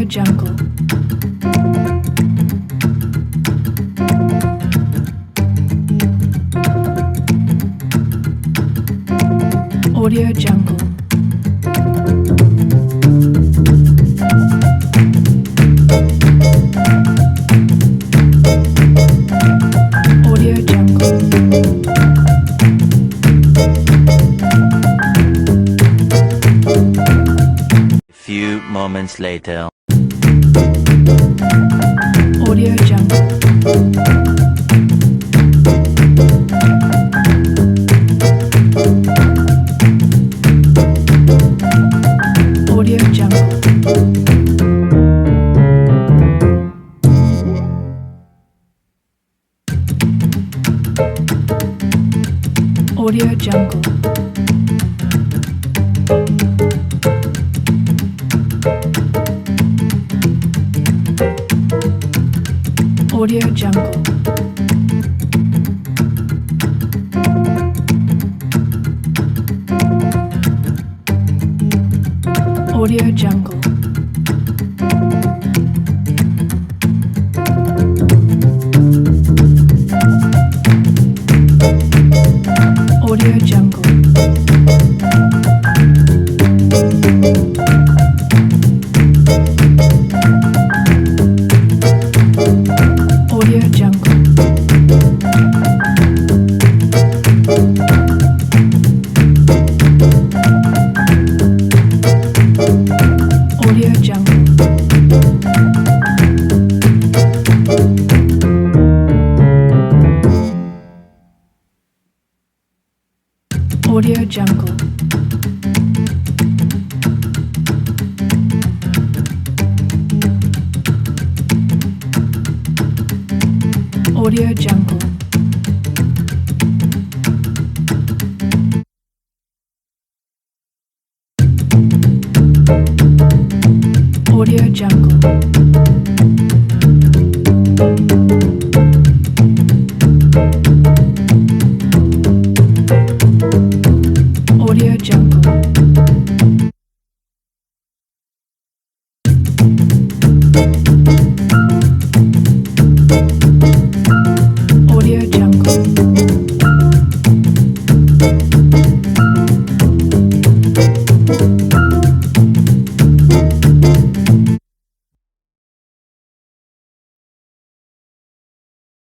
jungle. Audio jungle. Audio jungle. Few moments later. Audio jungle. Audio jungle. Audio jungle. Audio jungle. Audio jungle. Audio jungle. Audio jungle. Audio jungle. Audio jungle. Audio jungle. Audio jungle. Audio jungle.